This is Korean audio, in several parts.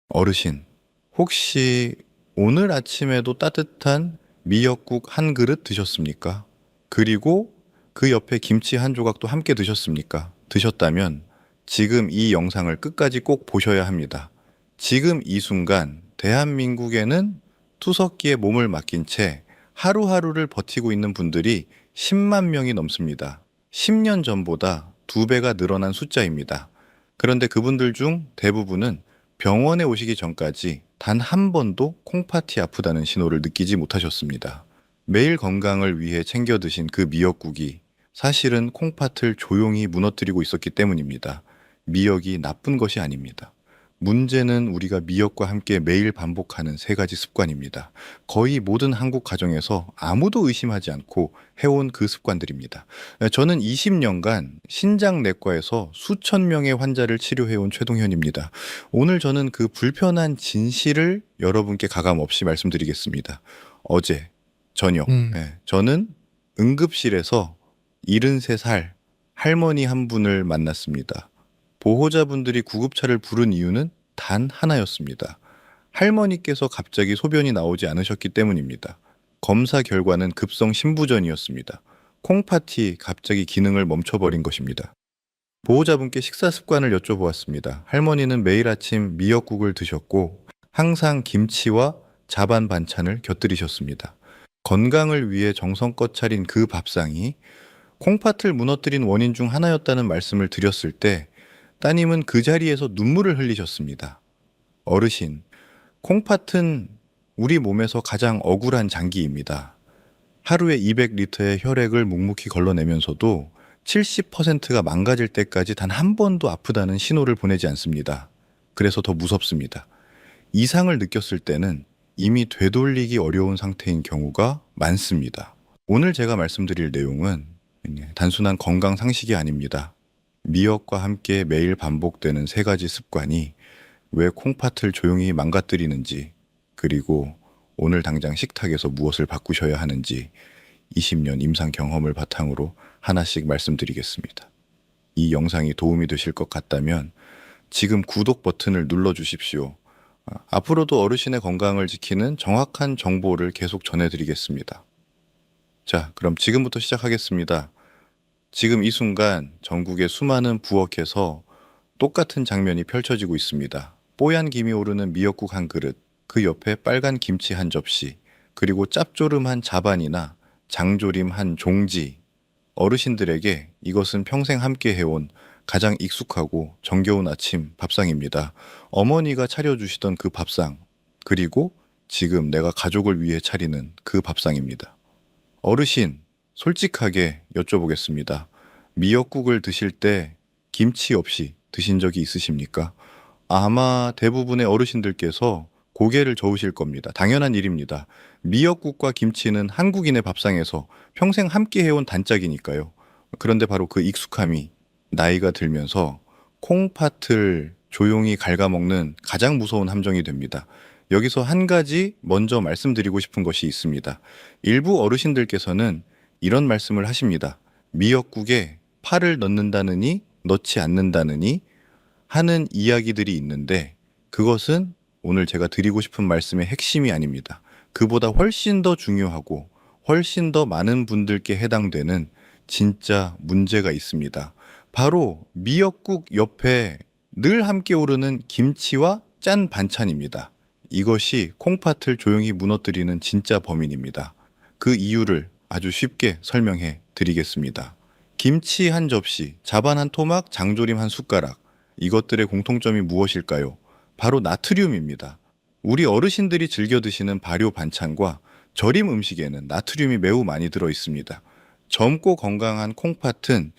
어르신, 혹시 오늘 아침에도 따뜻한 미역국 한 그릇 드셨습니까? 그리고 그 옆에 김치 한 조각도 함께 드셨습니까? 드셨다면 지금 이 영상을 끝까지 꼭 보셔야 합니다. 지금 이 순간 대한민국에는 투석기에 몸을 맡긴 채 하루하루를 버티고 있는 분들이 10만 명이 넘습니다. 10년 전보다 2배가 늘어난 숫자입니다. 그런데 그분들 중 대부분은 병원에 오시기 전까지 단 한 번도 콩팥이 아프다는 신호를 느끼지 못하셨습니다. 매일 건강을 위해 챙겨 드신 그 미역국이 사실은 콩팥을 조용히 무너뜨리고 있었기 때문입니다. 미역이 나쁜 것이 아닙니다. 문제는 우리가 미역과 함께 매일 반복하는 세 가지 습관입니다. 거의 모든 한국 가정에서 아무도 의심하지 않고 해온 그 습관들입니다. 저는 20년간 신장내과에서 수천 명의 환자를 치료해온 최동현입니다. 오늘 저는 그 불편한 진실을 여러분께 가감없이 말씀드리겠습니다. 어제 저녁, 음, 저는 응급실에서 73살 할머니 한 분을 만났습니다. 보호자분들이 구급차를 부른 이유는 단 하나였습니다. 할머니께서 갑자기 소변이 나오지 않으셨기 때문입니다. 검사 결과는 급성 신부전이었습니다. 콩팥이 갑자기 기능을 멈춰버린 것입니다. 보호자분께 식사 습관을 여쭤보았습니다. 할머니는 매일 아침 미역국을 드셨고 항상 김치와 자반 반찬을 곁들이셨습니다. 건강을 위해 정성껏 차린 그 밥상이 콩팥을 무너뜨린 원인 중 하나였다는 말씀을 드렸을 때 따님은 그 자리에서 눈물을 흘리셨습니다. 어르신, 콩팥은 우리 몸에서 가장 억울한 장기입니다. 하루에 200리터의 혈액을 묵묵히 걸러내면서도 70%가 망가질 때까지 단 한 번도 아프다는 신호를 보내지 않습니다. 그래서 더 무섭습니다. 이상을 느꼈을 때는 이미 되돌리기 어려운 상태인 경우가 많습니다. 오늘 제가 말씀드릴 내용은 단순한 건강 상식이 아닙니다. 미역과 함께 매일 반복되는 세 가지 습관이 왜 콩팥을 조용히 망가뜨리는지, 그리고 오늘 당장 식탁에서 무엇을 바꾸셔야 하는지 20년 임상 경험을 바탕으로 하나씩 말씀드리겠습니다. 이 영상이 도움이 되실 것 같다면 지금 구독 버튼을 눌러 주십시오. 앞으로도 어르신의 건강을 지키는 정확한 정보를 계속 전해드리겠습니다. 자, 그럼 지금부터 시작하겠습니다. 지금 이 순간 전국의 수많은 부엌에서 똑같은 장면이 펼쳐지고 있습니다. 뽀얀 김이 오르는 미역국 한 그릇, 그 옆에 빨간 김치 한 접시, 그리고 짭조름한 자반이나 장조림 한 종지. 어르신들에게 이것은 평생 함께 해온 가장 익숙하고 정겨운 아침 밥상입니다. 어머니가 차려주시던 그 밥상, 그리고 지금 내가 가족을 위해 차리는 그 밥상입니다. 어르신, 솔직하게 여쭤보겠습니다. 미역국을 드실 때 김치 없이 드신 적이 있으십니까? 아마 대부분의 어르신들께서 고개를 저으실 겁니다. 당연한 일입니다. 미역국과 김치는 한국인의 밥상에서 평생 함께 해온 단짝이니까요. 그런데 바로 그 익숙함이 나이가 들면서 콩팥을 조용히 갉아먹는 가장 무서운 함정이 됩니다. 여기서 한 가지 먼저 말씀드리고 싶은 것이 있습니다. 일부 어르신들께서는 이런 말씀을 하십니다. 미역국에 파를 넣는다느니 넣지 않는다느니 하는 이야기들이 있는데 그것은 오늘 제가 드리고 싶은 말씀의 핵심이 아닙니다. 그보다 훨씬 더 중요하고 훨씬 더 많은 분들께 해당되는 진짜 문제가 있습니다. 바로 미역국 옆에 늘 함께 오르는 김치와 짠 반찬입니다. 이것이 콩팥을 조용히 무너뜨리는 진짜 범인입니다. 그 이유를 아주 쉽게 설명해 드리겠습니다. 김치 한 접시, 자반 한 토막, 장조림 한 숟가락. 이것들의 공통점이 무엇일까요? 바로 나트륨입니다. 우리 어르신들이 즐겨 드시는 발효 반찬과 절임 음식에는 나트륨이 매우 많이 들어 있습니다. 젊고 건강한 콩팥은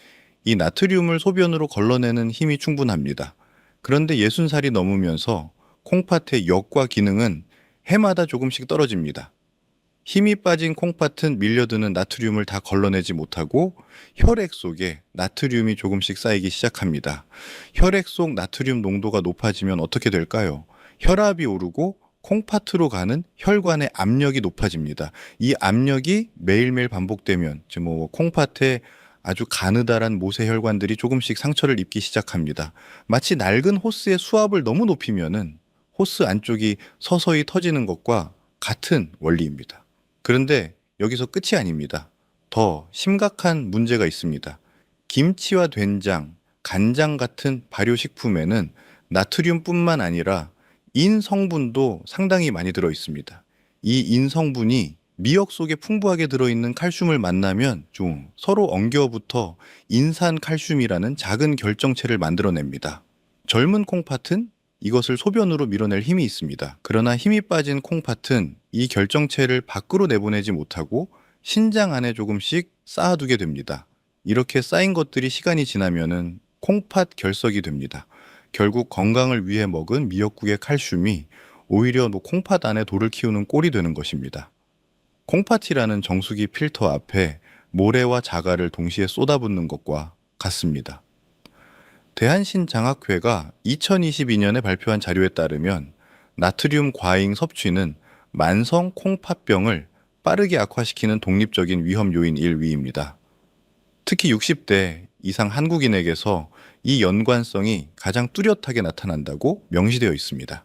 이 나트륨을 소변으로 걸러내는 힘이 충분합니다. 그런데 60살이 넘으면서 콩팥의 역과 기능은 해마다 조금씩 떨어집니다. 힘이 빠진 콩팥은 밀려드는 나트륨을 다 걸러내지 못하고 혈액 속에 나트륨이 조금씩 쌓이기 시작합니다. 혈액 속 나트륨 농도가 높아지면 어떻게 될까요? 혈압이 오르고 콩팥으로 가는 혈관의 압력이 높아집니다. 이 압력이 매일매일 반복되면 콩팥에 아주 가느다란 모세 혈관들이 조금씩 상처를 입기 시작합니다. 마치 낡은 호스의 수압을 너무 높이면은 호스 안쪽이 서서히 터지는 것과 같은 원리입니다. 그런데 여기서 끝이 아닙니다. 더 심각한 문제가 있습니다. 김치와 된장, 간장 같은 발효식품에는 나트륨뿐만 아니라 인 성분도 상당히 많이 들어 있습니다. 이 인 성분이 미역 속에 풍부하게 들어있는 칼슘을 만나면 좀 서로 엉겨붙어 인산칼슘이라는 작은 결정체를 만들어냅니다. 젊은 콩팥은 이것을 소변으로 밀어낼 힘이 있습니다. 그러나 힘이 빠진 콩팥은 이 결정체를 밖으로 내보내지 못하고 신장 안에 조금씩 쌓아두게 됩니다. 이렇게 쌓인 것들이 시간이 지나면은 콩팥 결석이 됩니다. 결국 건강을 위해 먹은 미역국의 칼슘이 오히려 콩팥 안에 돌을 키우는 꼴이 되는 것입니다. 콩팥이라는 정수기 필터 앞에 모래와 자갈을 동시에 쏟아붓는 것과 같습니다. 대한신장학회가 2022년에 발표한 자료에 따르면 나트륨 과잉 섭취는 만성 콩팥병을 빠르게 악화시키는 독립적인 위험 요인 1위입니다. 특히 60대 이상 한국인에게서 이 연관성이 가장 뚜렷하게 나타난다고 명시되어 있습니다.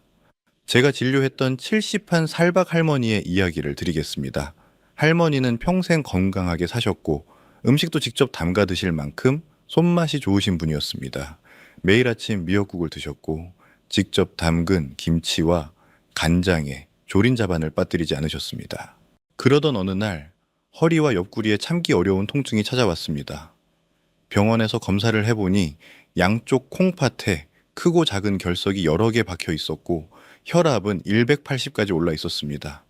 제가 진료했던 70한 살박 할머니의 이야기를 드리겠습니다. 할머니는 평생 건강하게 사셨고 음식도 직접 담가 드실 만큼 손맛이 좋으신 분이었습니다. 매일 아침 미역국을 드셨고 직접 담근 김치와 간장에 조린 자반을 빠뜨리지 않으셨습니다. 그러던 어느 날 허리와 옆구리에 참기 어려운 통증이 찾아왔습니다. 병원에서 검사를 해보니 양쪽 콩팥에 크고 작은 결석이 여러 개 박혀 있었고 혈압은 180까지 올라 있었습니다.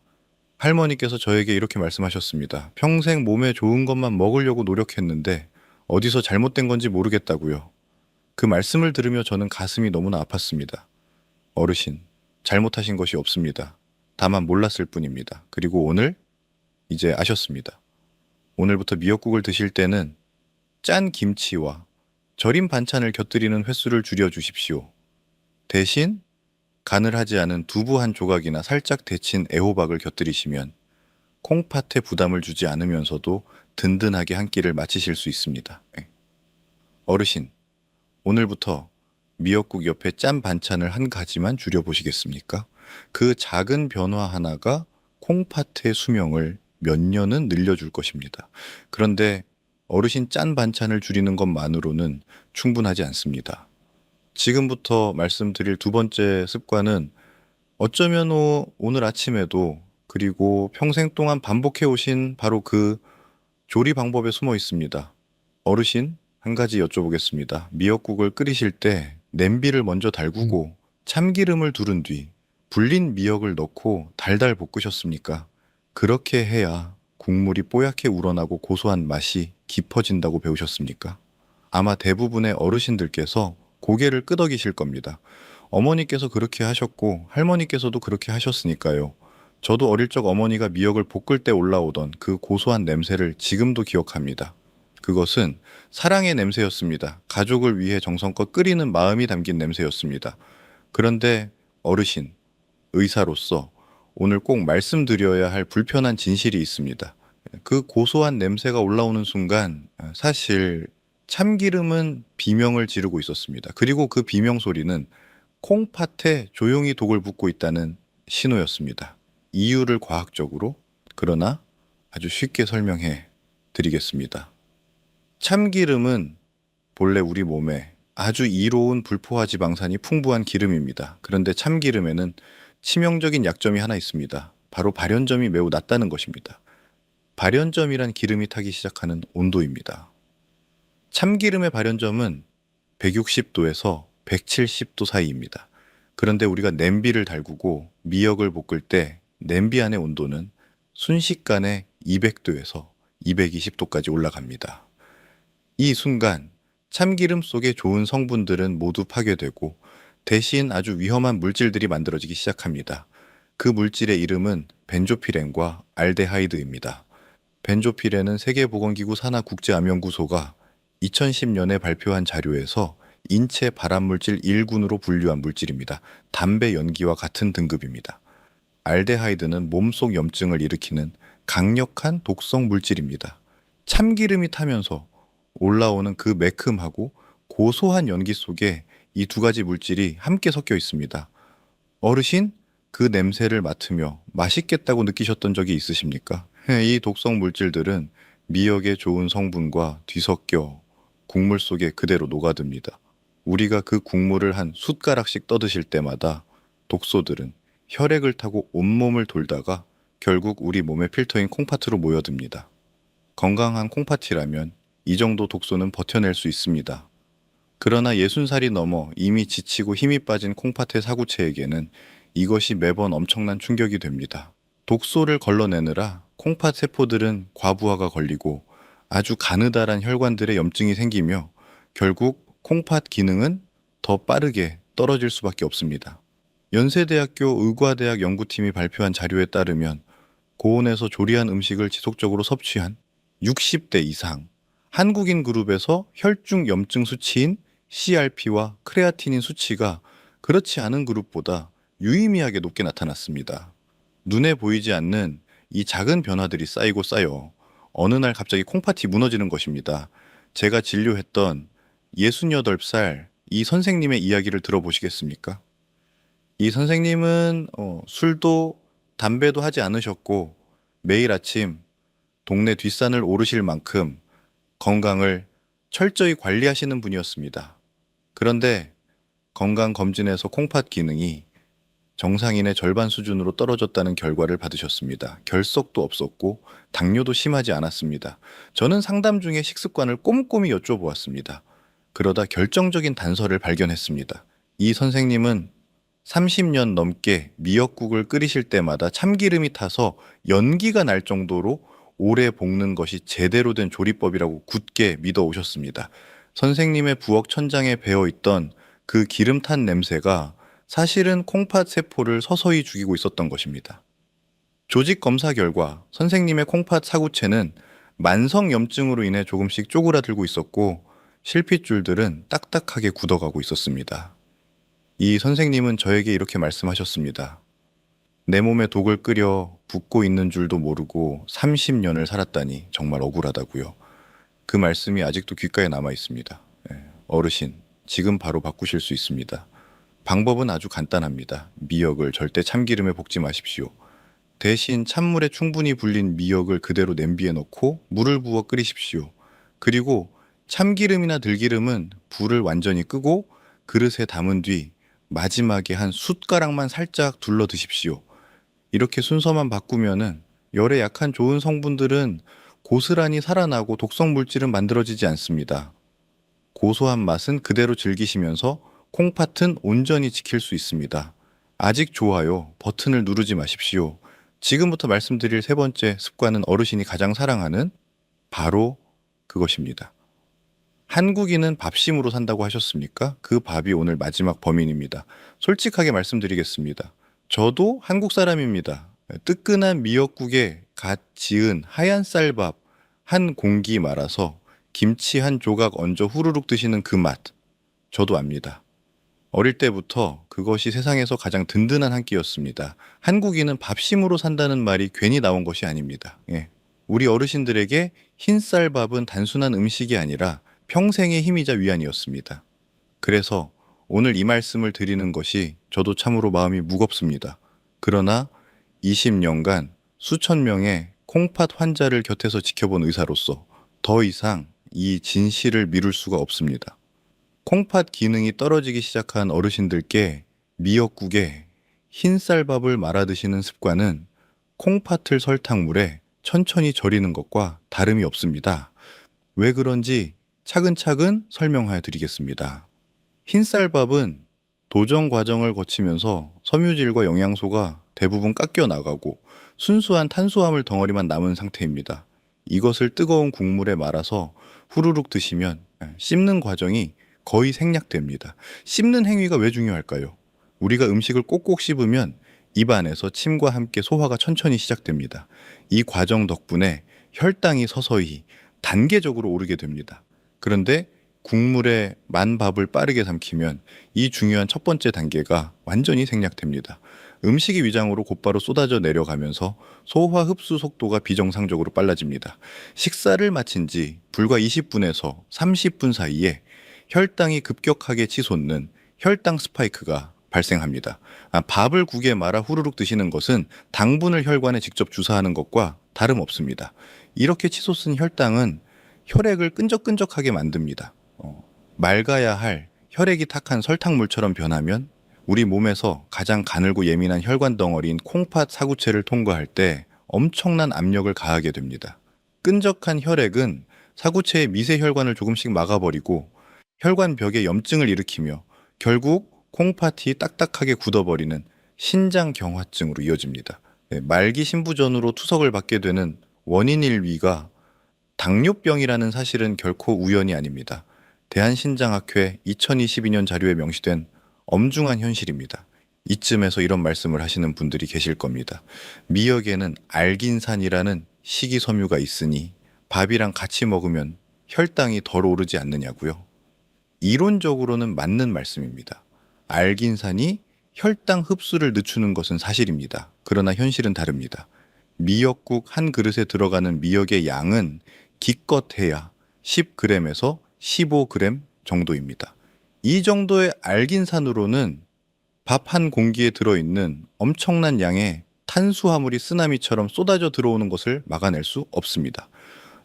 할머니께서 저에게 이렇게 말씀하셨습니다. 평생 몸에 좋은 것만 먹으려고 노력했는데 어디서 잘못된 건지 모르겠다고요. 그 말씀을 들으며 저는 가슴이 너무나 아팠습니다. 어르신, 잘못하신 것이 없습니다. 다만 몰랐을 뿐입니다. 그리고 오늘 이제 아셨습니다. 오늘부터 미역국을 드실 때는 짠 김치와 절인 반찬을 곁들이는 횟수를 줄여주십시오. 대신 간을 하지 않은 두부 한 조각이나 살짝 데친 애호박을 곁들이시면 콩팥에 부담을 주지 않으면서도 든든하게 한 끼를 마치실 수 있습니다. 어르신, 오늘부터 미역국 옆에 짠 반찬을 한 가지만 줄여보시겠습니까? 그 작은 변화 하나가 콩팥의 수명을 몇 년은 늘려줄 것입니다. 그런데 어르신 짠 반찬을 줄이는 것만으로는 충분하지 않습니다. 지금부터 말씀드릴 두 번째 습관은 어쩌면 오늘 아침에도 그리고 평생 동안 반복해 오신 바로 그 조리 방법에 숨어 있습니다. 어르신, 한 가지 여쭤보겠습니다. 미역국을 끓이실 때 냄비를 먼저 달구고 참기름을 두른 뒤 불린 미역을 넣고 달달 볶으셨습니까? 그렇게 해야 국물이 뽀얗게 우러나고 고소한 맛이 깊어진다고 배우셨습니까? 아마 대부분의 어르신들께서 고개를 끄덕이실 겁니다. 어머니께서 그렇게 하셨고 할머니께서도 그렇게 하셨으니까요. 저도 어릴 적 어머니가 미역을 볶을 때 올라오던 그 고소한 냄새를 지금도 기억합니다. 그것은 사랑의 냄새였습니다. 가족을 위해 정성껏 끓이는 마음이 담긴 냄새였습니다. 그런데 어르신, 의사로서 오늘 꼭 말씀드려야 할 불편한 진실이 있습니다. 그 고소한 냄새가 올라오는 순간 사실 참기름은 비명을 지르고 있었습니다. 그리고 그 비명 소리는 콩팥에 조용히 독을 붓고 있다는 신호였습니다. 이유를 과학적으로 그러나 아주 쉽게 설명해 드리겠습니다. 참기름은 본래 우리 몸에 아주 이로운 불포화 지방산이 풍부한 기름입니다. 그런데 참기름에는 치명적인 약점이 하나 있습니다. 바로 발연점이 매우 낮다는 것입니다. 발연점이란 기름이 타기 시작하는 온도입니다. 참기름의 발연점은 160도에서 170도 사이입니다. 그런데 우리가 냄비를 달구고 미역을 볶을 때 냄비 안의 온도는 순식간에 200도에서 220도까지 올라갑니다. 이 순간 참기름 속의 좋은 성분들은 모두 파괴되고 대신 아주 위험한 물질들이 만들어지기 시작합니다. 그 물질의 이름은 벤조피렌과 알데하이드입니다. 벤조피렌은 세계보건기구 산하국제암연구소가 2010년에 발표한 자료에서 인체 발암물질 1군으로 분류한 물질입니다. 담배 연기와 같은 등급입니다. 알데하이드는 몸속 염증을 일으키는 강력한 독성 물질입니다. 참기름이 타면서 올라오는 그 매큼하고 고소한 연기 속에 이 두 가지 물질이 함께 섞여 있습니다. 어르신, 그 냄새를 맡으며 맛있겠다고 느끼셨던 적이 있으십니까? 이 독성 물질들은 미역의 좋은 성분과 뒤섞여 국물 속에 그대로 녹아듭니다. 우리가 그 국물을 한 숟가락씩 떠드실 때마다 독소들은 혈액을 타고 온몸을 돌다가 결국 우리 몸의 필터인 콩팥으로 모여듭니다. 건강한 콩팥이라면 이 정도 독소는 버텨낼 수 있습니다. 그러나 60살이 넘어 이미 지치고 힘이 빠진 콩팥의 사구체에게는 이것이 매번 엄청난 충격이 됩니다. 독소를 걸러내느라 콩팥 세포들은 과부하가 걸리고 아주 가느다란 혈관들의 염증이 생기며 결국 콩팥 기능은 더 빠르게 떨어질 수밖에 없습니다. 연세대학교 의과대학 연구팀이 발표한 자료에 따르면 고온에서 조리한 음식을 지속적으로 섭취한 60대 이상 한국인 그룹에서 혈중 염증 수치인 CRP와 크레아티닌 수치가 그렇지 않은 그룹보다 유의미하게 높게 나타났습니다. 눈에 보이지 않는 이 작은 변화들이 쌓이고 쌓여 어느 날 갑자기 콩팥이 무너지는 것입니다. 제가 진료했던 68살 이 선생님의 이야기를 들어보시겠습니까? 이 선생님은 술도 담배도 하지 않으셨고 매일 아침 동네 뒷산을 오르실 만큼 건강을 철저히 관리하시는 분이었습니다. 그런데 건강검진에서 콩팥 기능이 정상인의 절반 수준으로 떨어졌다는 결과를 받으셨습니다. 결석도 없었고 당뇨도 심하지 않았습니다. 저는 상담 중에 식습관을 꼼꼼히 여쭤보았습니다. 그러다 결정적인 단서를 발견했습니다. 이 선생님은 30년 넘게 미역국을 끓이실 때마다 참기름이 타서 연기가 날 정도로 오래 볶는 것이 제대로 된 조리법이라고 굳게 믿어 오셨습니다. 선생님의 부엌 천장에 배어 있던 그 기름 탄 냄새가 사실은 콩팥 세포를 서서히 죽이고 있었던 것입니다. 조직 검사 결과 선생님의 콩팥 사구체는 만성 염증으로 인해 조금씩 쪼그라들고 있었고 실핏줄들은 딱딱하게 굳어가고 있었습니다. 이 선생님은 저에게 이렇게 말씀하셨습니다. 내 몸에 독을 끓여 붓고 있는 줄도 모르고 30년을 살았다니 정말 억울하다고요. 그 말씀이 아직도 귓가에 남아 있습니다. 어르신, 지금 바로 바꾸실 수 있습니다. 방법은 아주 간단합니다. 미역을 절대 참기름에 볶지 마십시오. 대신 찬물에 충분히 불린 미역을 그대로 냄비에 넣고 물을 부어 끓이십시오. 그리고 참기름이나 들기름은 불을 완전히 끄고 그릇에 담은 뒤 마지막에 한 숟가락만 살짝 둘러 드십시오. 이렇게 순서만 바꾸면은 열에 약한 좋은 성분들은 고스란히 살아나고 독성 물질은 만들어지지 않습니다. 고소한 맛은 그대로 즐기시면서 콩팥은 온전히 지킬 수 있습니다. 아직 좋아요 버튼을 누르지 마십시오. 지금부터 말씀드릴 세 번째 습관은 어르신이 가장 사랑하는 바로 그것입니다. 한국인은 밥심으로 산다고 하셨습니까? 그 밥이 오늘 마지막 범인입니다. 솔직하게 말씀드리겠습니다. 저도 한국 사람입니다. 뜨끈한 미역국에 갓 지은 하얀 쌀밥 한 공기 말아서 김치 한 조각 얹어 후루룩 드시는 그 맛, 저도 압니다. 어릴 때부터 그것이 세상에서 가장 든든한 한 끼였습니다. 한국인은 밥심으로 산다는 말이 괜히 나온 것이 아닙니다. 우리 어르신들에게 흰쌀밥은 단순한 음식이 아니라 평생의 힘이자 위안이었습니다. 그래서 오늘 이 말씀을 드리는 것이 저도 참으로 마음이 무겁습니다. 그러나 20년간 수천 명의 콩팥 환자를 곁에서 지켜본 의사로서 더 이상 이 진실을 미룰 수가 없습니다. 콩팥 기능이 떨어지기 시작한 어르신들께 미역국에 흰쌀밥을 말아 드시는 습관은 콩팥을 설탕물에 천천히 절이는 것과 다름이 없습니다. 왜 그런지 차근차근 설명하여 드리겠습니다. 흰쌀밥은 도정 과정을 거치면서 섬유질과 영양소가 대부분 깎여 나가고 순수한 탄수화물 덩어리만 남은 상태입니다. 이것을 뜨거운 국물에 말아서 후루룩 드시면 씹는 과정이 거의 생략됩니다. 씹는 행위가 왜 중요할까요? 우리가 음식을 꼭꼭 씹으면 입안에서 침과 함께 소화가 천천히 시작됩니다. 이 과정 덕분에 혈당이 서서히 단계적으로 오르게 됩니다. 그런데 국물에 만 밥을 빠르게 삼키면 이 중요한 첫 번째 단계가 완전히 생략됩니다. 음식이 위장으로 곧바로 쏟아져 내려가면서 소화 흡수 속도가 비정상적으로 빨라집니다. 식사를 마친 지 불과 20분에서 30분 사이에 혈당이 급격하게 치솟는 혈당 스파이크가 발생합니다. 밥을 국에 말아 후루룩 드시는 것은 당분을 혈관에 직접 주사하는 것과 다름없습니다. 이렇게 치솟은 혈당은 혈액을 끈적끈적하게 만듭니다. 맑아야 할 혈액이 탁한 설탕물처럼 변하면 우리 몸에서 가장 가늘고 예민한 혈관 덩어리인 콩팥 사구체를 통과할 때 엄청난 압력을 가하게 됩니다. 끈적한 혈액은 사구체의 미세 혈관을 조금씩 막아버리고 혈관 벽에 염증을 일으키며 결국 콩팥이 딱딱하게 굳어버리는 신장경화증으로 이어집니다. 말기 신부전으로 투석을 받게 되는 원인일 위가 당뇨병이라는 사실은 결코 우연이 아닙니다. 대한신장학회 2022년 자료에 명시된 엄중한 현실입니다. 이쯤에서 이런 말씀을 하시는 분들이 계실 겁니다. 미역에는 알긴산이라는 식이섬유가 있으니 밥이랑 같이 먹으면 혈당이 덜 오르지 않느냐고요? 이론적으로는 맞는 말씀입니다. 알긴산이 혈당 흡수를 늦추는 것은 사실입니다. 그러나 현실은 다릅니다. 미역국 한 그릇에 들어가는 미역의 양은 기껏해야 10g에서 15g 정도입니다. 이 정도의 알긴산으로는 밥 한 공기에 들어있는 엄청난 양의 탄수화물이 쓰나미처럼 쏟아져 들어오는 것을 막아낼 수 없습니다.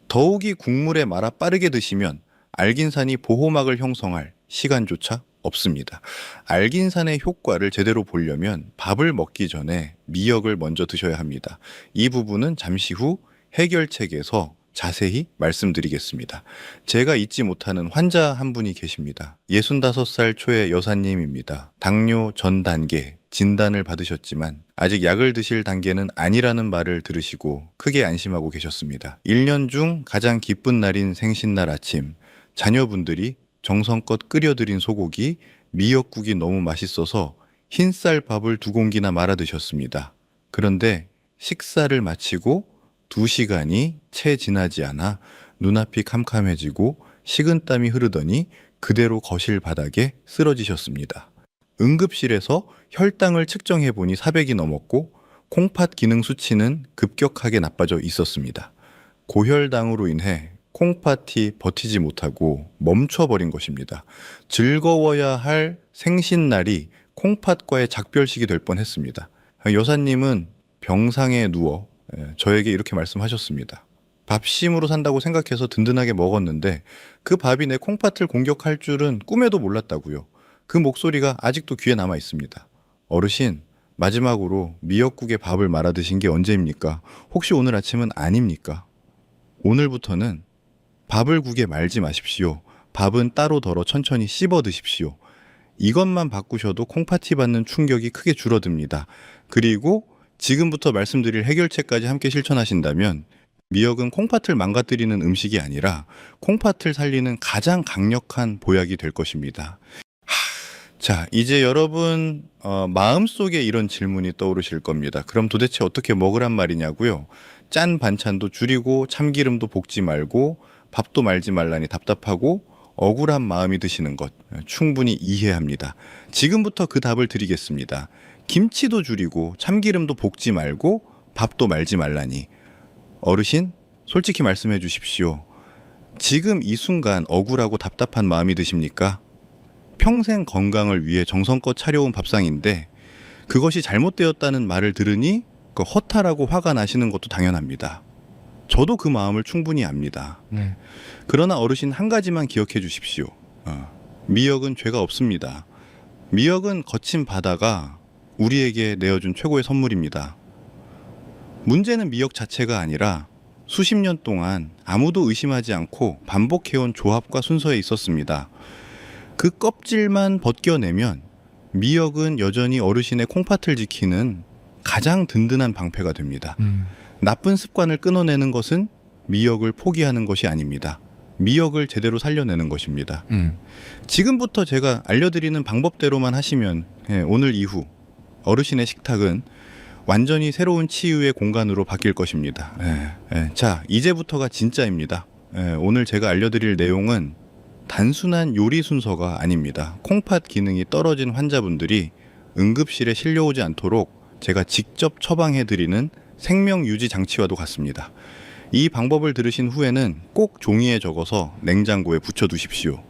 더욱이 국물에 말아 빠르게 드시면 알긴산이 보호막을 형성할 시간조차 없습니다. 알긴산의 효과를 제대로 보려면 밥을 먹기 전에 미역을 먼저 드셔야 합니다. 이 부분은 잠시 후 해결책에서 자세히 말씀드리겠습니다. 제가 잊지 못하는 환자 한 분이 계십니다. 65살 초의 여사님입니다. 당뇨 전 단계 진단을 받으셨지만 아직 약을 드실 단계는 아니라는 말을 들으시고 크게 안심하고 계셨습니다. 1년 중 가장 기쁜 날인 생신날 아침, 자녀분들이 정성껏 끓여드린 소고기, 미역국이 너무 맛있어서 흰쌀밥을 2공기나 말아 드셨습니다. 그런데 식사를 마치고 2시간이 채 지나지 않아 눈앞이 캄캄해지고 식은땀이 흐르더니 그대로 거실 바닥에 쓰러지셨습니다. 응급실에서 혈당을 측정해보니 400이 넘었고 콩팥 기능 수치는 급격하게 나빠져 있었습니다. 고혈당으로 인해 콩팥이 버티지 못하고 멈춰버린 것입니다. 즐거워야 할 생신날이 콩팥과의 작별식이 될 뻔했습니다. 여사님은 병상에 누워 저에게 이렇게 말씀하셨습니다. 밥심으로 산다고 생각해서 든든하게 먹었는데 그 밥이 내 콩팥을 공격할 줄은 꿈에도 몰랐다고요. 그 목소리가 아직도 귀에 남아 있습니다. 어르신, 마지막으로 미역국에 밥을 말아 드신 게 언제입니까? 혹시 오늘 아침은 아닙니까? 오늘부터는 밥을 국에 말지 마십시오. 밥은 따로 덜어 천천히 씹어 드십시오. 이것만 바꾸셔도 콩팥이 받는 충격이 크게 줄어듭니다. 그리고 지금부터 말씀드릴 해결책까지 함께 실천하신다면 미역은 콩팥을 망가뜨리는 음식이 아니라 콩팥을 살리는 가장 강력한 보약이 될 것입니다. 자, 이제 여러분 마음속에 이런 질문이 떠오르실 겁니다. 그럼 도대체 어떻게 먹으란 말이냐고요? 짠 반찬도 줄이고 참기름도 볶지 말고 밥도 말지 말라니 답답하고 억울한 마음이 드시는 것 충분히 이해합니다. 지금부터 그 답을 드리겠습니다. 김치도 줄이고 참기름도 볶지 말고 밥도 말지 말라니. 어르신, 솔직히 말씀해 주십시오. 지금 이 순간 억울하고 답답한 마음이 드십니까? 평생 건강을 위해 정성껏 차려온 밥상인데 그것이 잘못되었다는 말을 들으니 허탈하고 화가 나시는 것도 당연합니다. 저도 그 마음을 충분히 압니다. 그러나 어르신 한 가지만 기억해 주십시오. 미역은 죄가 없습니다. 미역은 거친 바다가 우리에게 내어준 최고의 선물입니다. 문제는 미역 자체가 아니라 수십 년 동안 아무도 의심하지 않고 반복해온 조합과 순서에 있었습니다. 그 껍질만 벗겨내면 미역은 여전히 어르신의 콩팥을 지키는 가장 든든한 방패가 됩니다. 나쁜 습관을 끊어내는 것은 미역을 포기하는 것이 아닙니다. 미역을 제대로 살려내는 것입니다. 지금부터 제가 알려드리는 방법대로만 하시면 오늘 이후 어르신의 식탁은 완전히 새로운 치유의 공간으로 바뀔 것입니다. 자, 이제부터가 진짜입니다. 오늘 제가 알려드릴 내용은 단순한 요리 순서가 아닙니다. 콩팥 기능이 떨어진 환자분들이 응급실에 실려오지 않도록 제가 직접 처방해드리는 생명 유지 장치와도 같습니다. 이 방법을 들으신 후에는 꼭 종이에 적어서 냉장고에 붙여두십시오.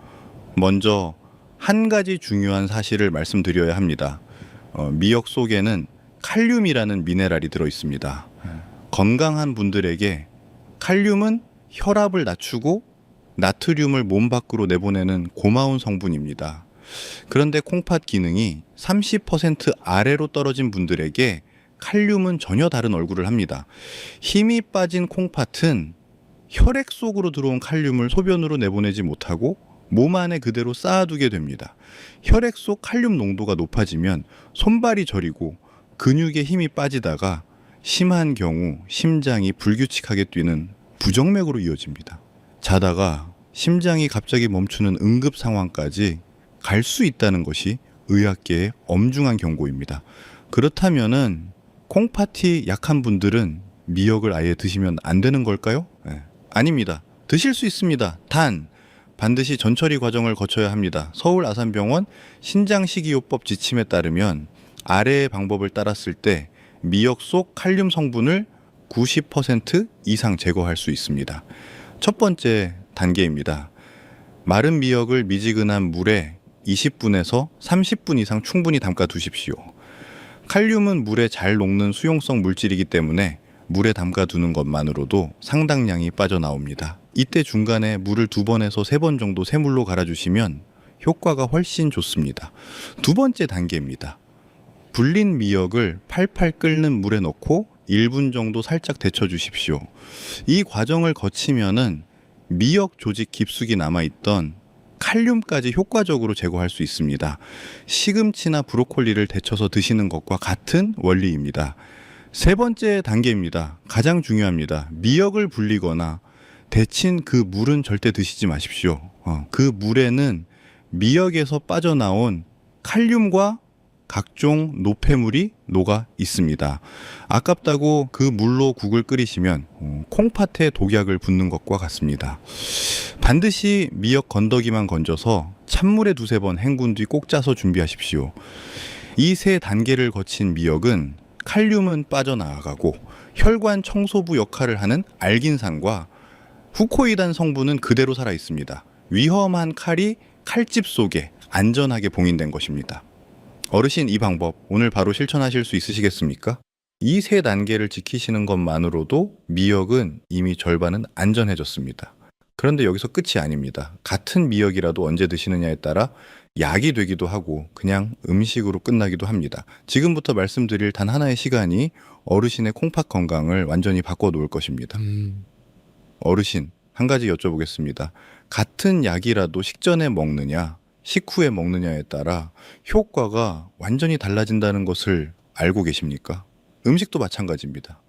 먼저 한 가지 중요한 사실을 말씀드려야 합니다. 미역 속에는 칼륨이라는 미네랄이 들어 있습니다. 건강한 분들에게 칼륨은 혈압을 낮추고 나트륨을 몸 밖으로 내보내는 고마운 성분입니다. 그런데 콩팥 기능이 30% 아래로 떨어진 분들에게 칼륨은 전혀 다른 얼굴을 합니다. 힘이 빠진 콩팥은 혈액 속으로 들어온 칼륨을 소변으로 내보내지 못하고 몸 안에 그대로 쌓아두게 됩니다. 혈액 속 칼륨 농도가 높아지면 손발이 저리고 근육에 힘이 빠지다가 심한 경우 심장이 불규칙하게 뛰는 부정맥으로 이어집니다. 자다가 심장이 갑자기 멈추는 응급 상황까지 갈 수 있다는 것이 의학계의 엄중한 경고입니다. 그렇다면은 콩팥이 약한 분들은 미역을 아예 드시면 안 되는 걸까요? 네. 아닙니다. 드실 수 있습니다. 단 반드시 전처리 과정을 거쳐야 합니다. 서울 아산병원 신장식이요법 지침에 따르면 아래의 방법을 따랐을 때 미역 속 칼륨 성분을 90% 이상 제거할 수 있습니다. 첫 번째 단계입니다. 마른 미역을 미지근한 물에 20분에서 30분 이상 충분히 담가 두십시오. 칼륨은 물에 잘 녹는 수용성 물질이기 때문에 물에 담가 두는 것만으로도 상당량이 빠져나옵니다. 이때 중간에 물을 2번에서 3번 정도 새물로 갈아주시면 효과가 훨씬 좋습니다. 두 번째 단계입니다. 불린 미역을 팔팔 끓는 물에 넣고 1분 정도 살짝 데쳐 주십시오. 이 과정을 거치면은 미역 조직 깊숙이 남아있던 칼륨까지 효과적으로 제거할 수 있습니다. 시금치나 브로콜리를 데쳐서 드시는 것과 같은 원리입니다. 세 번째 단계입니다. 가장 중요합니다. 미역을 불리거나 데친 그 물은 절대 드시지 마십시오. 그 물에는 미역에서 빠져나온 칼륨과 각종 노폐물이 녹아 있습니다. 아깝다고 그 물로 국을 끓이시면 콩팥에 독약을 붓는 것과 같습니다. 반드시 미역 건더기만 건져서 찬물에 2-3번 헹군 뒤 꼭 짜서 준비하십시오. 이 세 단계를 거친 미역은 칼륨은 빠져나가고 혈관 청소부 역할을 하는 알긴산과 후코이단 성분은 그대로 살아 있습니다. 위험한 칼이 칼집 속에 안전하게 봉인된 것입니다. 어르신, 이 방법 오늘 바로 실천하실 수 있으시겠습니까? 이 세 단계를 지키시는 것만으로도 미역은 이미 절반은 안전해졌습니다. 그런데 여기서 끝이 아닙니다. 같은 미역이라도 언제 드시느냐에 따라 약이 되기도 하고 그냥 음식으로 끝나기도 합니다. 지금부터 말씀드릴 단 하나의 시간이 어르신의 콩팥 건강을 완전히 바꿔놓을 것입니다. 어르신, 한 가지 여쭤보겠습니다. 같은 약이라도 식전에 먹느냐, 식후에 먹느냐에 따라 효과가 완전히 달라진다는 것을 알고 계십니까? 음식도 마찬가지입니다.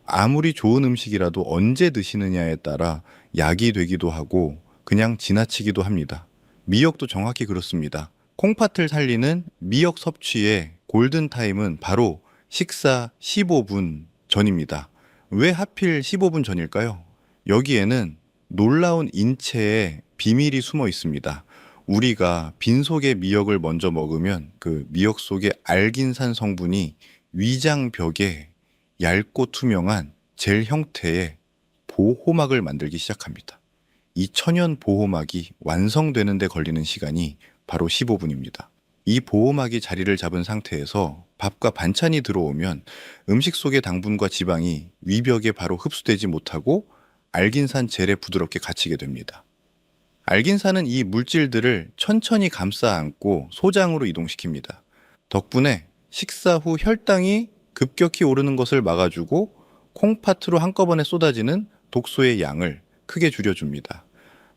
아무리 좋은 음식이라도 언제 드시느냐에 따라 약이 되기도 하고 그냥 지나치기도 합니다. 미역도 정확히 그렇습니다. 콩팥을 살리는 미역 섭취의 골든타임은 바로 식사 15분 전입니다. 왜 하필 15분 전일까요? 여기에는 놀라운 인체의 비밀이 숨어 있습니다. 우리가 빈속에 미역을 먼저 먹으면 그 미역 속의 알긴산 성분이 위장벽에 얇고 투명한 젤 형태의 보호막을 만들기 시작합니다. 이 천연 보호막이 완성되는 데 걸리는 시간이 바로 15분입니다. 이 보호막이 자리를 잡은 상태에서 밥과 반찬이 들어오면 음식 속의 당분과 지방이 위벽에 바로 흡수되지 못하고 알긴산 젤에 부드럽게 갇히게 됩니다. 알긴산은 이 물질들을 천천히 감싸 안고 소장으로 이동시킵니다. 덕분에 식사 후 혈당이 급격히 오르는 것을 막아주고 콩팥으로 한꺼번에 쏟아지는 독소의 양을 크게 줄여줍니다.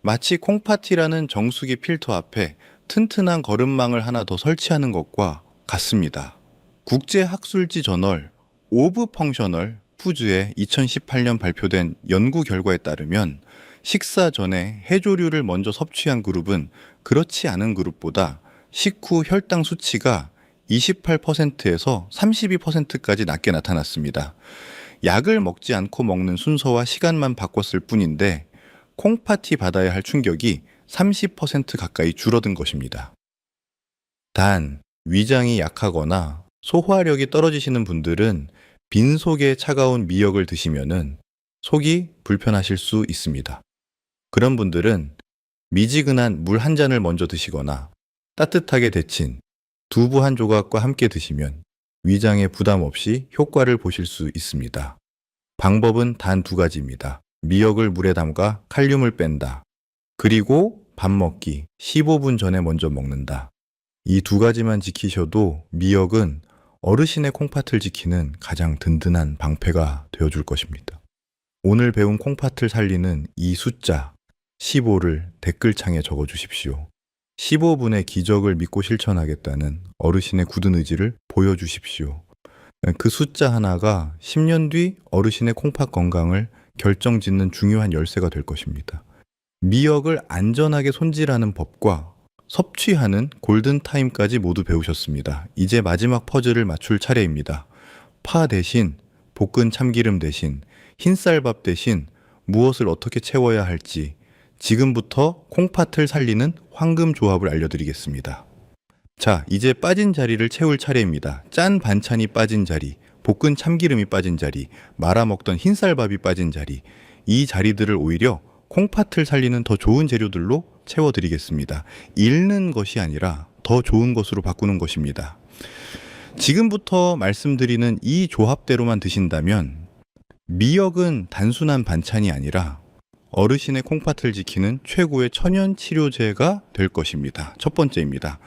마치 콩팥이라는 정수기 필터 앞에 튼튼한 거름망을 하나 더 설치하는 것과 같습니다. 국제학술지 저널 오브 펑셔널 푸즈의 2018년 발표된 연구 결과에 따르면 식사 전에 해조류를 먼저 섭취한 그룹은 그렇지 않은 그룹보다 식후 혈당 수치가 28%에서 32%까지 낮게 나타났습니다. 약을 먹지 않고 먹는 순서와 시간만 바꿨을 뿐인데 콩팥이 받아야 할 충격이 30% 가까이 줄어든 것입니다. 단, 위장이 약하거나 소화력이 떨어지시는 분들은 빈속에 차가운 미역을 드시면은 속이 불편하실 수 있습니다. 그런 분들은 미지근한 물 한 잔을 먼저 드시거나 따뜻하게 데친 두부 한 조각과 함께 드시면 위장에 부담 없이 효과를 보실 수 있습니다. 방법은 단 두 가지입니다. 미역을 물에 담가 칼륨을 뺀다. 그리고 밥 먹기 15분 전에 먼저 먹는다. 이 두 가지만 지키셔도 미역은 어르신의 콩팥을 지키는 가장 든든한 방패가 되어줄 것입니다. 오늘 배운 콩팥을 살리는 이 숫자 15를 댓글창에 적어주십시오. 15분의 기적을 믿고 실천하겠다는 어르신의 굳은 의지를 보여주십시오. 그 숫자 하나가 10년 뒤 어르신의 콩팥 건강을 결정짓는 중요한 열쇠가 될 것입니다. 미역을 안전하게 손질하는 법과 섭취하는 골든타임까지 모두 배우셨습니다. 이제 마지막 퍼즐을 맞출 차례입니다. 파 대신, 볶은 참기름 대신, 흰쌀밥 대신 무엇을 어떻게 채워야 할지 지금부터 콩팥을 살리는 황금 조합을 알려드리겠습니다. 자, 이제 빠진 자리를 채울 차례입니다. 짠 반찬이 빠진 자리, 볶은 참기름이 빠진 자리, 말아먹던 흰쌀밥이 빠진 자리, 이 자리들을 오히려 콩팥을 살리는 더 좋은 재료들로 채워드리겠습니다. 잃는 것이 아니라 더 좋은 것으로 바꾸는 것입니다. 지금부터 말씀드리는 이 조합대로만 드신다면 미역은 단순한 반찬이 아니라 어르신의 콩팥을 지키는 최고의 천연 치료제가 될 것입니다. 첫 번째입니다.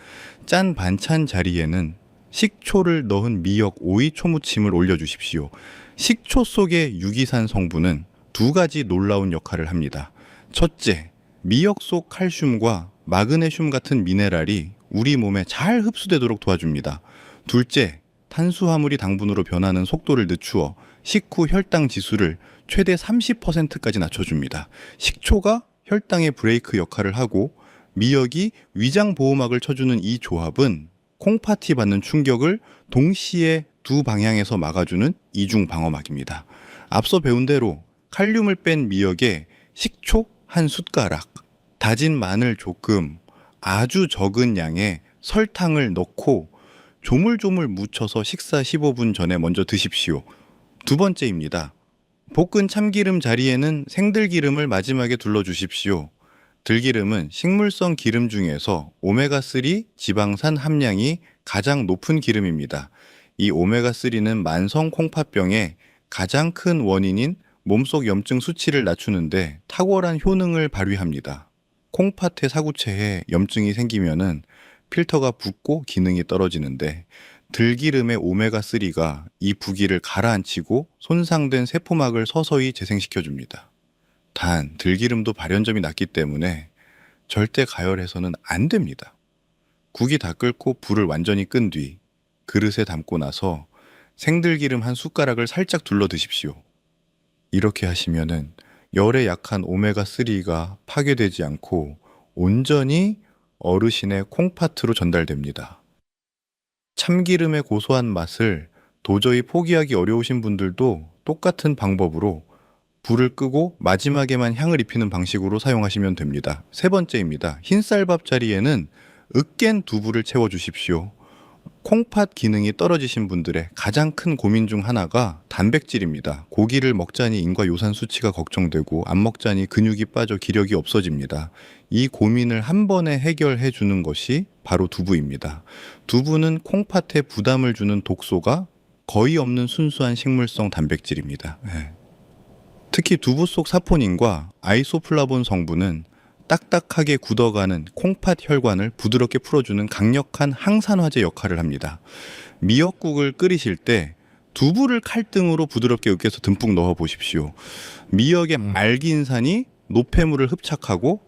짠 반찬 자리에는 식초를 넣은 미역 오이 초무침을 올려주십시오. 식초 속의 유기산 성분은 두 가지 놀라운 역할을 합니다. 첫째, 미역 속 칼슘과 마그네슘 같은 미네랄이 우리 몸에 잘 흡수되도록 도와줍니다. 둘째, 탄수화물이 당분으로 변하는 속도를 늦추어 식후 혈당 지수를 최대 30%까지 낮춰줍니다. 식초가 혈당의 브레이크 역할을 하고 미역이 위장 보호막을 쳐주는 이 조합은 콩팥이 받는 충격을 동시에 두 방향에서 막아주는 이중 방어막입니다. 앞서 배운 대로 칼륨을 뺀 미역에 식초 한 숟가락, 다진 마늘 조금, 아주 적은 양의 설탕을 넣고 조물조물 묻혀서 식사 15분 전에 먼저 드십시오. 두 번째입니다. 볶은 참기름 자리에는 생들기름을 마지막에 둘러주십시오. 들기름은 식물성 기름 중에서 오메가3 지방산 함량이 가장 높은 기름입니다. 이 오메가3는 만성 콩팥병의 가장 큰 원인인 몸속 염증 수치를 낮추는데 탁월한 효능을 발휘합니다. 콩팥의 사구체에 염증이 생기면은 필터가 붓고 기능이 떨어지는데 들기름의 오메가3가 이 부기를 가라앉히고 손상된 세포막을 서서히 재생시켜줍니다. 단 들기름도 발연점이 낮기 때문에 절대 가열해서는 안 됩니다. 국이 다 끓고 불을 완전히 끈 뒤 그릇에 담고 나서 생들기름 한 숟가락을 살짝 둘러 드십시오. 이렇게 하시면은 열에 약한 오메가3가 파괴되지 않고 온전히 어르신의 콩팥으로 전달됩니다. 참기름의 고소한 맛을 도저히 포기하기 어려우신 분들도 똑같은 방법으로 불을 끄고 마지막에만 향을 입히는 방식으로 사용하시면 됩니다. 세 번째입니다. 흰쌀밥 자리에는 으깬 두부를 채워주십시오. 콩팥 기능이 떨어지신 분들의 가장 큰 고민 중 하나가 단백질입니다. 고기를 먹자니 인과 요산 수치가 걱정되고 안 먹자니 근육이 빠져 기력이 없어집니다. 이 고민을 한 번에 해결해 주는 것이 바로 두부입니다. 두부는 콩팥에 부담을 주는 독소가 거의 없는 순수한 식물성 단백질입니다. 특히 두부 속 사포닌과 아이소플라본 성분은 딱딱하게 굳어가는 콩팥 혈관을 부드럽게 풀어주는 강력한 항산화제 역할을 합니다. 미역국을 끓이실 때 두부를 칼등으로 부드럽게 으깨서 듬뿍 넣어 보십시오. 미역의 알긴산이 노폐물을 흡착하고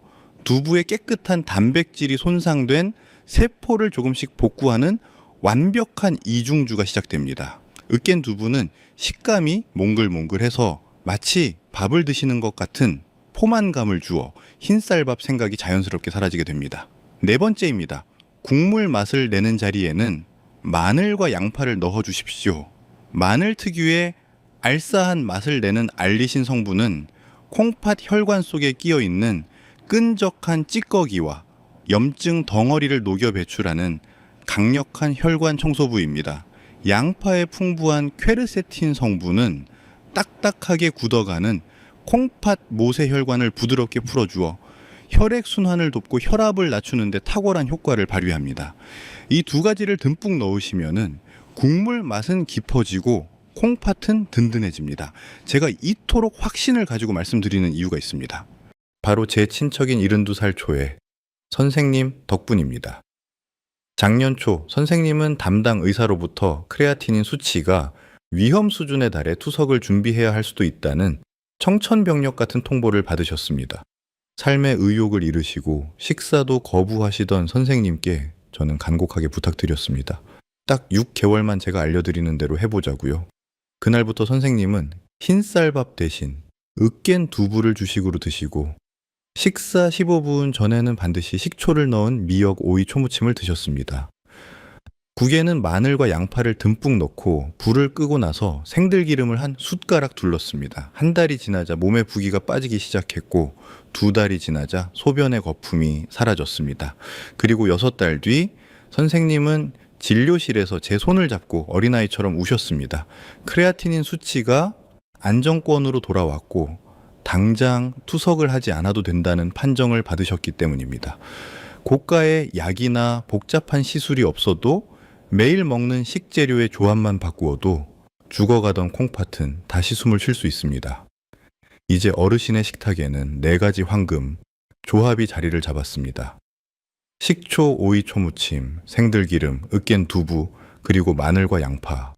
두부의 깨끗한 단백질이 손상된 세포를 조금씩 복구하는 완벽한 이중주가 시작됩니다. 으깬 두부는 식감이 몽글몽글해서 마치 밥을 드시는 것 같은 포만감을 주어 흰쌀밥 생각이 자연스럽게 사라지게 됩니다. 네 번째입니다. 국물 맛을 내는 자리에는 마늘과 양파를 넣어 주십시오. 마늘 특유의 알싸한 맛을 내는 알리신 성분은 콩팥 혈관 속에 끼어 있는 끈적한 찌꺼기와 염증 덩어리를 녹여 배출하는 강력한 혈관 청소부입니다. 양파의 풍부한 퀘르세틴 성분은 딱딱하게 굳어가는 콩팥 모세 혈관을 부드럽게 풀어주어 혈액순환을 돕고 혈압을 낮추는 데 탁월한 효과를 발휘합니다. 이 두 가지를 듬뿍 넣으시면은 국물 맛은 깊어지고 콩팥은 든든해집니다. 제가 이토록 확신을 가지고 말씀드리는 이유가 있습니다. 바로 제 친척인 72살 초에 선생님 덕분입니다. 작년 초 선생님은 담당 의사로부터 크레아티닌 수치가 위험 수준에 달해 투석을 준비해야 할 수도 있다는 청천벽력 같은 통보를 받으셨습니다. 삶의 의욕을 잃으시고 식사도 거부하시던 선생님께 저는 간곡하게 부탁드렸습니다. 딱 6개월만 제가 알려드리는 대로 해보자고요. 그날부터 선생님은 흰쌀밥 대신 으깬 두부를 주식으로 드시고 식사 15분 전에는 반드시 식초를 넣은 미역 오이 초무침을 드셨습니다. 국에는 마늘과 양파를 듬뿍 넣고 불을 끄고 나서 생들기름을 한 숟가락 둘렀습니다. 한 달이 지나자 몸의 부기가 빠지기 시작했고 2달이 지나자 소변의 거품이 사라졌습니다. 그리고 6달 뒤 선생님은 진료실에서 제 손을 잡고 어린아이처럼 우셨습니다. 크레아티닌 수치가 안정권으로 돌아왔고 당장 투석을 하지 않아도 된다는 판정을 받으셨기 때문입니다. 고가의 약이나 복잡한 시술이 없어도 매일 먹는 식재료의 조합만 바꾸어도 죽어가던 콩팥은 다시 숨을 쉴 수 있습니다. 이제 어르신의 식탁에는 4가지 황금, 조합이 자리를 잡았습니다. 식초, 오이 초무침, 생들기름, 으깬 두부, 그리고 마늘과 양파.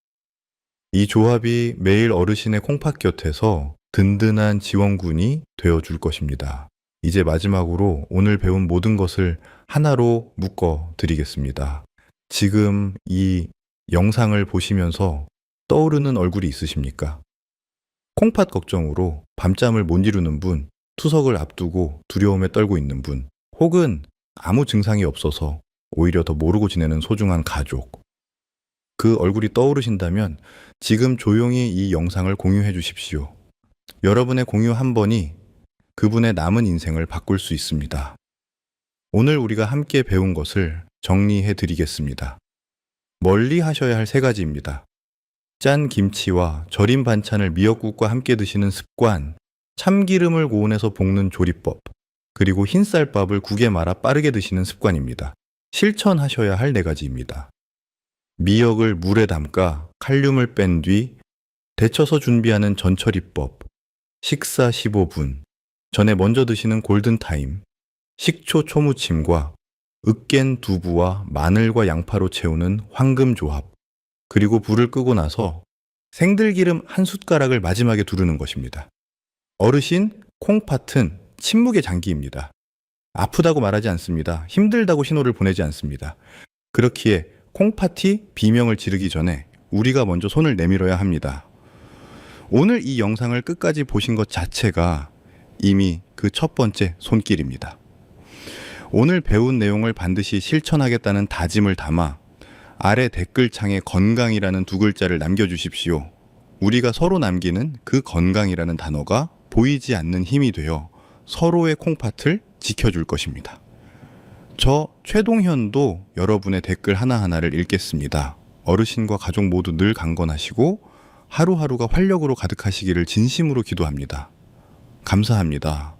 이 조합이 매일 어르신의 콩팥 곁에서 든든한 지원군이 되어줄 것입니다. 이제 마지막으로 오늘 배운 모든 것을 하나로 묶어 드리겠습니다. 지금 이 영상을 보시면서 떠오르는 얼굴이 있으십니까? 콩팥 걱정으로 밤잠을 못 이루는 분, 투석을 앞두고 두려움에 떨고 있는 분, 혹은 아무 증상이 없어서 오히려 더 모르고 지내는 소중한 가족. 그 얼굴이 떠오르신다면 지금 조용히 이 영상을 공유해 주십시오. 여러분의 공유 한 번이 그분의 남은 인생을 바꿀 수 있습니다. 오늘 우리가 함께 배운 것을 정리해 드리겠습니다. 멀리 하셔야 할 3가지입니다. 짠 김치와 절인 반찬을 미역국과 함께 드시는 습관, 참기름을 고온에서 볶는 조리법, 그리고 흰쌀밥을 국에 말아 빠르게 드시는 습관입니다. 실천하셔야 할 4가지입니다. 미역을 물에 담가 칼륨을 뺀 뒤 데쳐서 준비하는 전처리법, 식사 15분, 전에 먼저 드시는 골든타임, 식초 초무침과 으깬 두부와 마늘과 양파로 채우는 황금조합, 그리고 불을 끄고 나서 생들기름 한 숟가락을 마지막에 두르는 것입니다. 어르신, 콩팥은 침묵의 장기입니다. 아프다고 말하지 않습니다. 힘들다고 신호를 보내지 않습니다. 그렇기에 콩팥이 비명을 지르기 전에 우리가 먼저 손을 내밀어야 합니다. 오늘 이 영상을 끝까지 보신 것 자체가 이미 그 첫 번째 손길입니다. 오늘 배운 내용을 반드시 실천하겠다는 다짐을 담아 아래 댓글창에 건강이라는 2글자를 남겨주십시오. 우리가 서로 남기는 그 건강이라는 단어가 보이지 않는 힘이 되어 서로의 콩팥을 지켜줄 것입니다. 저 최동현도 여러분의 댓글 하나하나를 읽겠습니다. 어르신과 가족 모두 늘 강건하시고 하루하루가 활력으로 가득하시기를 진심으로 기도합니다. 감사합니다.